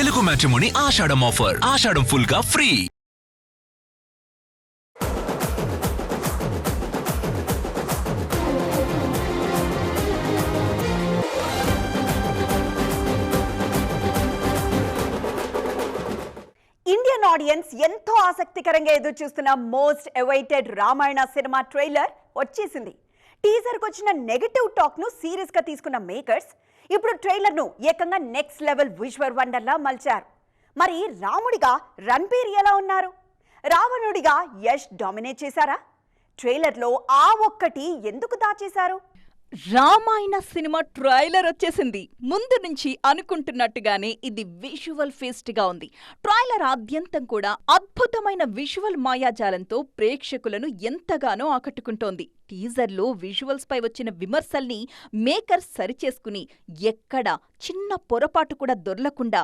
Telugu matrimony ఆషాఢం offer. ఆషాఢం full గా free. Indian audience ఎంతో ఆసక్తికరంగా ఎదురు చూస్తున్న most awaited Ramayana cinema trailer వచ్చేసింది. టీజర్కి వచ్చిన నెగటివ్ టాక్ ను సీరియస్ గా తీసుకున్న మేకర్స్ ఇప్పుడు ట్రైలర్ ను ఏకంగా నెక్స్ట్ లెవెల్ విజువల్ వండర్లా మలిచారు. మరి రాముడిగా రణబీర్ ఎలా ఉన్నారు? రావణుడిగా యష్ డామినేట్ చేశారా? ట్రైలర్లో ఆ ఒక్కటి ఎందుకు దాచేశారు? రామాయణ సినిమా ట్రైలర్ వచ్చేసింది. ముందు నుంచి అనుకుంటున్నట్టుగానే ఇది విజువల్ ఫీస్ట్ గా ఉంది. ట్రైలర్ ఆద్యంతం కూడా అద్భుతమైన విజువల్ మాయాజాలంతో ప్రేక్షకులను ఎంతగానో ఆకట్టుకుంటోంది. టీజర్లో విజువల్స్ పై వచ్చిన విమర్శల్ని మేకర్స్ సరిచేసుకుని ఎక్కడ చిన్న పొరపాటు కూడా దొర్లకుండా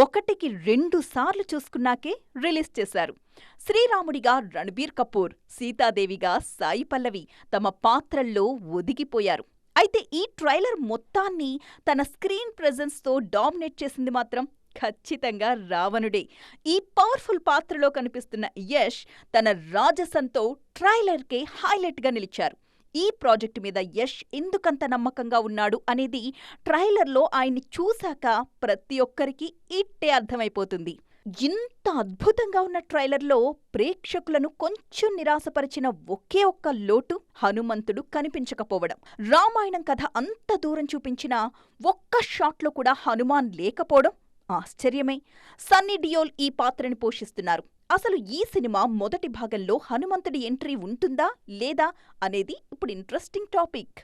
1కి 2 సార్లు చూసుకున్నాకే రిలీజ్ చేశారు. శ్రీరాముడిగా రణబీర్ కపూర్, సీతాదేవిగా సాయి పల్లవి తమ పాత్రల్లో ఒదిగిపోయారు. అయితే ఈ ట్రైలర్ మొత్తాన్ని తన స్క్రీన్ ప్రెజెన్స్తో డామినేట్ చేసింది మాత్రం ఖచ్చితంగా రావణుడే. ఈ పవర్ఫుల్ పాత్రలో కనిపిస్తున్న యష్ తన రాజసంతో ట్రైలర్కే హైలైట్గా నిలిచారు. ఈ ప్రాజెక్టు మీద యష్ ఎందుకంత నమ్మకంగా ఉన్నాడు అనేది ట్రైలర్లో ఆయన్ని చూశాక ప్రతి ఒక్కరికి ఇట్టే అర్థమైపోతుంది. ఇంత అద్భుతంగా ఉన్న ట్రైలర్లో ప్రేక్షకులను కొంచెం నిరాశపరిచిన ఒకే ఒక్క లోటు హనుమంతుడు కనిపించకపోవడం. రామాయణం కథ అంత దూరం చూపించినా ఒక్క షాట్లో కూడా హనుమాన్ లేకపోవడం ఆశ్చర్యమే. సన్నీ డియోల్ ఈ పాత్రని పోషిస్తున్నారు. అసలు ఈ సినిమా మొదటి భాగంలో హనుమంతుడి ఎంట్రీ ఉంటుందా లేదా అనేది ఇప్పుడు ఇంట్రెస్టింగ్ టాపిక్.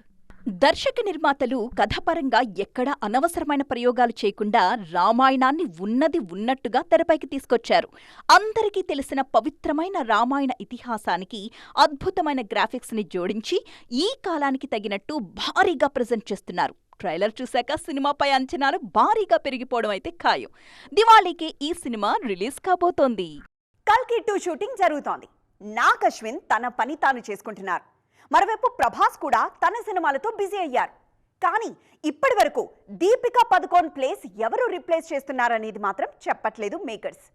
దర్శక నిర్మాతలు కథపరంగా ఎక్కడా అనవసరమైన ప్రయోగాలు చేయకుండా రామాయణాన్ని ఉన్నది ఉన్నట్టుగా తెరపైకి తీసుకొచ్చారు. అందరికీ తెలిసిన పవిత్రమైన రామాయణ ఇతిహాసానికి అద్భుతమైన గ్రాఫిక్స్ని జోడించి ఈ కాలానికి తగినట్టు భారీగా ప్రెజెంట్ చేస్తున్నారు. ట్రైలర్ చూశాక సినిమాపై అంచనాలు భారీగా పెరిగిపోవడం అయితే ఖాయం. దివాళీకి ఈ సినిమా రిలీజ్ కాబోతోంది. కల్కి 2 షూటింగ్ జరుగుతోంది. నాగ్ అశ్విన్ తన పని తాను చేసుకుంటున్నారు. మరోవైపు ప్రభాస్ కూడా తన సినిమాలతో బిజీ అయ్యారు. కానీ ఇప్పటి వరకు దీపికా పదుకోన్ ప్లేస్ ఎవరు రీప్లేస్ చేస్తున్నారనేది మాత్రం చెప్పట్లేదు మేకర్స్.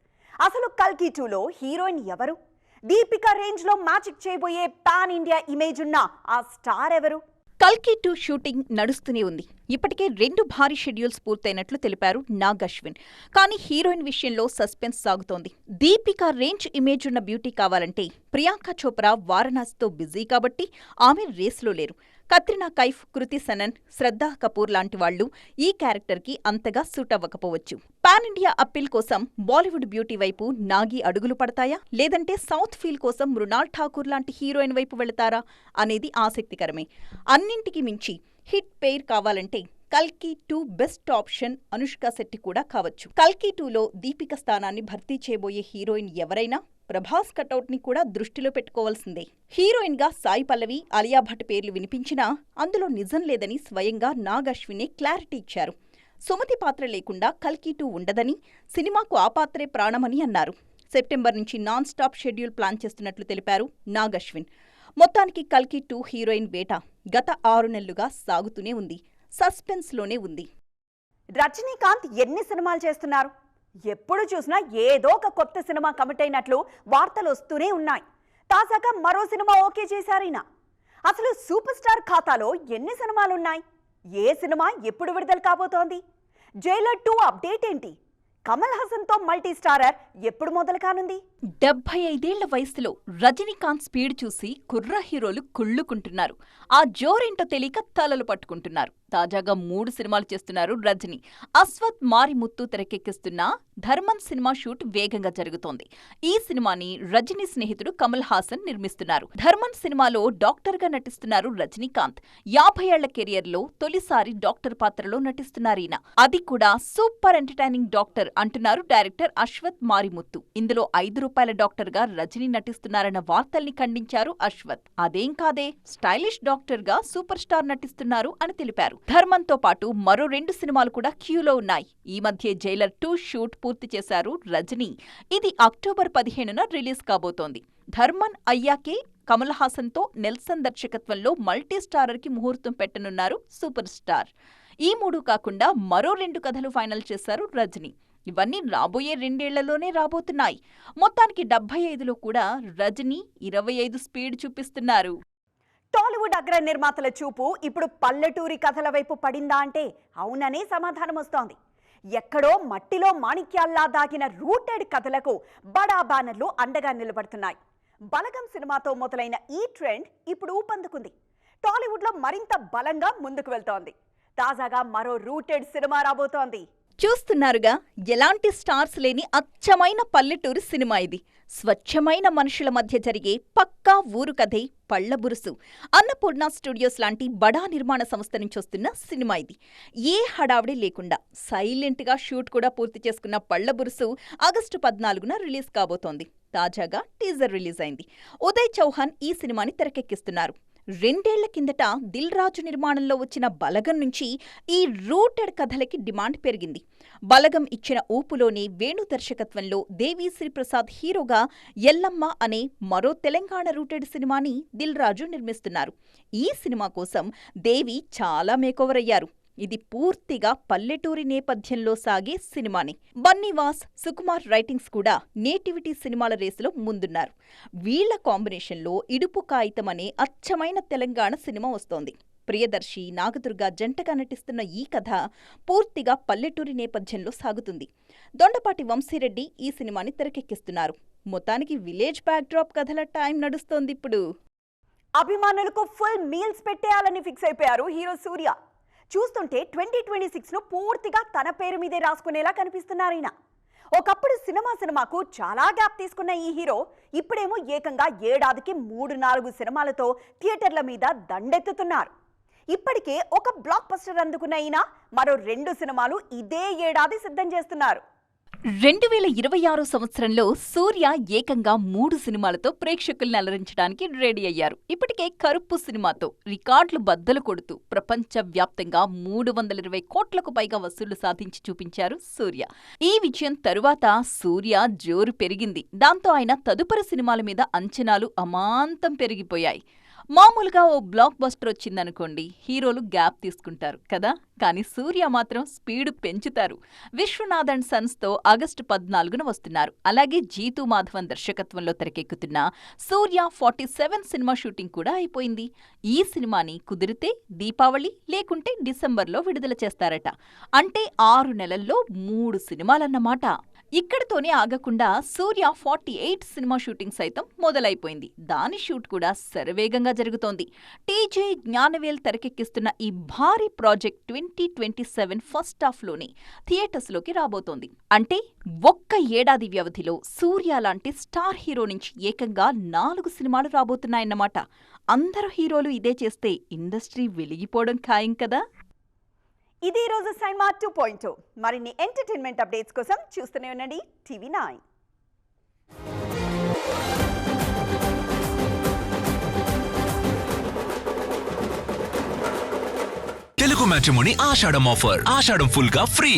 అసలు కల్కి 2లో హీరోయిన్ ఎవరు? దీపికా రేంజ్ లో మ్యాజిక్ చేయబోయే పాన్ ఇండియా ఇమేజ్ ఉన్న ఆ స్టార్ ఎవరు? కల్కి 2 షూటింగ్ నడుస్తూనే ఉంది. ఇప్పటికే 2 భారీ షెడ్యూల్స్ పూర్తయినట్లు తెలిపారు నాగ్ అశ్విన్. కానీ హీరోయిన్ విషయంలో సస్పెన్స్ సాగుతోంది. దీపికా రేంజ్ ఇమేజ్ ఉన్న బ్యూటీ కావాలంటే ప్రియాంక చోప్రా వారణాసితో బిజీ కాబట్టి ఆమె రేసులో లేరు. కత్రినా కైఫ్, కృతి సనన్, శ్రద్ధా కపూర్ లాంటి వాళ్లు ఈ క్యారెక్టర్కి అంతగా సూట్ అవ్వకపోవచ్చు. పాన్ ఇండియా అప్పీల్ కోసం బాలీవుడ్ బ్యూటీ వైపు నాగి అడుగులు పడతాయా, లేదంటే సౌత్ ఫీల్ కోసం మృణాల్ ఠాకూర్ లాంటి హీరోయిన్ వైపు వెళతారా అనేది ఆసక్తికరమే. అన్నింటికి మించి హిట్ పెయిర్ కావాలంటే కల్కి 2 బెస్ట్ ఆప్షన్ అనుష్క శెట్టి కూడా కావచ్చు. కల్కి 2లో దీపిక స్థానాన్ని భర్తీ చేయబోయే హీరోయిన్ ఎవరైనా ప్రభాస్ కటౌట్ ని కూడా దృష్టిలో పెట్టుకోవాల్సిందే. హీరోయిన్ గా సాయి పల్లవి, అలియా భట్ పేర్లు వినిపించినా అందులో నిజం లేదని స్వయంగా నాగ్ అశ్వినే క్లారిటీ ఇచ్చారు. సుమతి పాత్ర లేకుండా కల్కి 2 ఉండదని, సినిమాకు ఆ పాత్రే ప్రాణమని అన్నారు. సెప్టెంబర్ నుంచి నాన్ స్టాప్ షెడ్యూల్ ప్లాన్ చేస్తున్నట్లు తెలిపారు నాగ్ అశ్విన్. మొత్తానికి కల్కి 2 హీరోయిన్ వేట గత 6 నెలలుగా సాగుతూనే ఉంది. సస్పెన్స్ లోనే ఉంది. రజనీకాంత్ ఎన్ని సినిమాలు చేస్తున్నారు? ఎప్పుడు చూసినా ఏదో ఒక కొత్త సినిమా కమిట్ అయినట్లు వార్తలు వస్తూనే ఉన్నాయి. తాజాగా మరో సినిమా ఓకే చేశారైనా. అసలు సూపర్ స్టార్ ఖాతాలో ఎన్ని సినిమాలున్నాయి? ఏ సినిమా ఎప్పుడు విడుదల కాబోతోంది? జైలర్ 2 అప్డేట్ ఏంటి? కమల్ హాసన్ తో మల్టీ స్టారర్ ఎప్పుడు మొదలు కానుంది? 75 ఏళ్ల వయసులో రజనీకాంత్ స్పీడ్ చూసి కుర్ర హీరోలు కుళ్ళుకుంటున్నారు. ఆ జోరేంటో తెలియక తలలు పట్టుకుంటున్నారు. తాజాగా 3 సినిమాలు చేస్తున్నారు రజనీ. అశ్వత్ మారిముత్తు తెరకెక్కిస్తున్న ధర్మన్ సినిమా షూట్ వేగంగా జరుగుతోంది. ఈ సినిమాని రజనీ స్నేహితుడు కమల్ హాసన్ నిర్మిస్తున్నారు. ధర్మన్ సినిమాలో డాక్టర్ గా నటిస్తున్నారు రజనీకాంత్. 50 ఏళ్ల కెరియర్ లో తొలిసారి డాక్టర్ పాత్రలో నటిస్తున్నారీయన. అది కూడా సూపర్ ఎంటర్టైనింగ్ డాక్టర్ అంటున్నారు డైరెక్టర్ అశ్వత్ మారిముత్తు. ఇందులో ₹5 డాక్టర్ గా రజనీ నటిస్తున్నారన్న వార్తల్ని ఖండించారు అశ్వత్. అదేం కాదే, స్టైలిష్ డాక్టర్ గా సూపర్ స్టార్ నటిస్తున్నారు అని తెలిపారు. ధర్మన్ తో పాటు మరో 2 సినిమాలు కూడా క్యూలో ఉన్నాయి. ఈ మధ్య జైలర్ 2 షూట్ పూర్తి చేశారు రజనీ. ఇది అక్టోబర్ 15న రిలీజ్ కాబోతోంది. ధర్మన్ అయ్యాకే కమల్ హాసన్ తో నెల్సన్ దర్శకత్వంలో మల్టీ స్టారర్ కి ముహూర్తం పెట్టనున్నారు సూపర్ స్టార్. ఈ 3 కాకుండా మరో 2 కథలు ఫైనల్ చేశారు రజనీ. ఇవన్నీ రాబోయే 2 ఏళ్లలోనే రాబోతున్నాయి. మొత్తానికి 75లో కూడా రజనీ 25 స్పీడ్ చూపిస్తున్నారు. టాలీవుడ్ అగ్ర నిర్మాతల చూపు ఇప్పుడు పల్లెటూరి కథల వైపు పడిందా అంటే అవుననే సమాధానం వస్తోంది. ఎక్కడో మట్టిలో మాణిక్యాల్లా దాగిన రూటెడ్ కథలకు బడా బ్యానర్లు అండగా నిలబడుతున్నాయి. బలగం సినిమాతో మొదలైన ఈ ట్రెండ్ ఇప్పుడు ఊపందుకుంది. టాలీవుడ్లో మరింత బలంగా ముందుకు వెళ్తోంది. తాజాగా మరో రూటెడ్ సినిమా రాబోతోంది. చూస్తున్నారుగా, ఎలాంటి స్టార్స్ లేని అచ్చమైన పల్లెటూరు సినిమా ఇది. స్వచ్ఛమైన మనుషుల మధ్య జరిగే పక్కా ఊరు కథే పళ్లబురుసు. అన్నపూర్ణ స్టూడియోస్ లాంటి బడా నిర్మాణ సంస్థ నుంచి వస్తున్న సినిమా ఇది. ఏ హడావిడి లేకుండా సైలెంట్గా షూట్ కూడా పూర్తి చేసుకున్న పళ్లబురుసు ఆగస్టు 14న రిలీజ్ కాబోతోంది. తాజాగా టీజర్ రిలీజ్ అయింది. ఉదయ్ చౌహాన్ ఈ సినిమాని తెరకెక్కిస్తున్నారు. 2 ఏళ్ల కిందట దిల్ రాజు నిర్మాణంలో వచ్చిన బలగం నుంచి ఈ రూటెడ్ కథలకి డిమాండ్ పెరిగింది. బలగం ఇచ్చిన ఊపులోనే వేణు దర్శకత్వంలో దేవిశ్రీ ప్రసాద్ హీరోగా ఎల్లమ్మ అనే మరో తెలంగాణ రూటెడ్ సినిమాని దిల్ రాజు నిర్మిస్తున్నారు. ఈ సినిమా కోసం దేవి చాలా మేకోవర్ అయ్యారు. ఇది పూర్తిగా పల్లెటూరి నేపథ్యంలో సాగే సినిమాని. బన్నీవాస్, సుకుమార్ రైటింగ్స్ కూడా నేటివిటీ సినిమాల రేసులో ముందున్నారు. వీళ్ల కాంబినేషన్లో ఇడుపు కాగితం అనే అచ్చమైన తెలంగాణ సినిమా వస్తోంది. ప్రియదర్శి, నాగదుర్గ జంటగా నటిస్తున్న ఈ కథ పూర్తిగా పల్లెటూరి నేపథ్యంలో సాగుతుంది. దొండపాటి వంశీరెడ్డి ఈ సినిమాని తెరకెక్కిస్తున్నారు. మొత్తానికి విలేజ్ బ్యాక్డ్రాప్ కథల టైం నడుస్తోంది ఇప్పుడు. అభిమానులకు ఫుల్ మీల్స్ పెట్టేయాలని ఫిక్స్ అయిపోయారు హీరో సూర్య. చూస్తుంటే 2026ను పూర్తిగా తన పేరు మీదే రాసుకునేలా కనిపిస్తున్నారైనా. ఒకప్పుడు సినిమాకు చాలా గ్యాప్ తీసుకున్న ఈ హీరో ఇప్పుడేమో ఏకంగా ఏడాదికి 3-4 సినిమాలతో థియేటర్ల మీద దండెత్తుతున్నారు. ఇప్పటికే ఒక బ్లాక్ బస్టర్ అందుకున్న ఈయన మరో 2 సినిమాలు ఇదే ఏడాది సిద్ధం చేస్తున్నారు. 2026 సంవత్సరంలో సూర్య ఏకంగా 3 సినిమాలతో ప్రేక్షకుల్ని అలరించడానికి రెడీ అయ్యారు. ఇప్పటికే కరుప్పు సినిమాతో రికార్డులు బద్దలు కొడుతూ ప్రపంచవ్యాప్తంగా 320 కోట్లకు పైగా వసూళ్లు సాధించి చూపించారు సూర్య. ఈ విజయం తరువాత సూర్య జోరు పెరిగింది. దాంతో ఆయన తదుపరి సినిమాల మీద అంచనాలు అమాంతం పెరిగిపోయాయి. మామూలుగా ఓ బ్లాక్ బస్టర్ వచ్చిందనుకోండి, హీరోలు గ్యాప్ తీసుకుంటారు కదా. కానీ సూర్య మాత్రం స్పీడ్ పెంచుతారు. విశ్వనాథ్ అండ్ సన్స్తో ఆగస్టు 14న వస్తున్నారు. అలాగే జీతూ మాధవన్ దర్శకత్వంలో తెరకెక్కుతున్న సూర్య 47 సినిమా షూటింగ్ కూడా అయిపోయింది. ఈ సినిమాని కుదిరితే దీపావళి లేకుంటే డిసెంబర్లో విడుదల చేస్తారట. అంటే 6 నెలల్లో 3 సినిమాలన్నమాట. ఇక్కడితోనే ఆగకుండా సూర్య 48 సినిమా షూటింగ్ సైతం మొదలైపోయింది. దాని షూట్ కూడా శరవేగంగా జరుగుతోంది. టీజే జ్ఞానవేల్ తెరకెక్కిస్తున్న ఈ భారీ ప్రాజెక్ట్ 2027 ఫస్ట్ హాఫ్లోనే థియేటర్స్లోకి రాబోతోంది. అంటే ఒక్క ఏడాది వ్యవధిలో సూర్య లాంటి స్టార్ హీరో నుంచి ఏకంగా 4 సినిమాలు రాబోతున్నాయన్నమాట. అందరు హీరోలు ఇదే చేస్తే ఇండస్ట్రీ వెలిగిపోవడం ఖాయం కదా. ఇది ఈరోజు సైన్మా 2.0. మరిన్ని ఎంటర్టైన్మెంట్ అప్డేట్స్ కోసం చూస్తూనే ఉండండి TV9. తెలుగు మ్యాట్రిమోనీ ఆషాఢం ఆఫర్. ఆషాఢం ఫుల్ గా ఫ్రీ.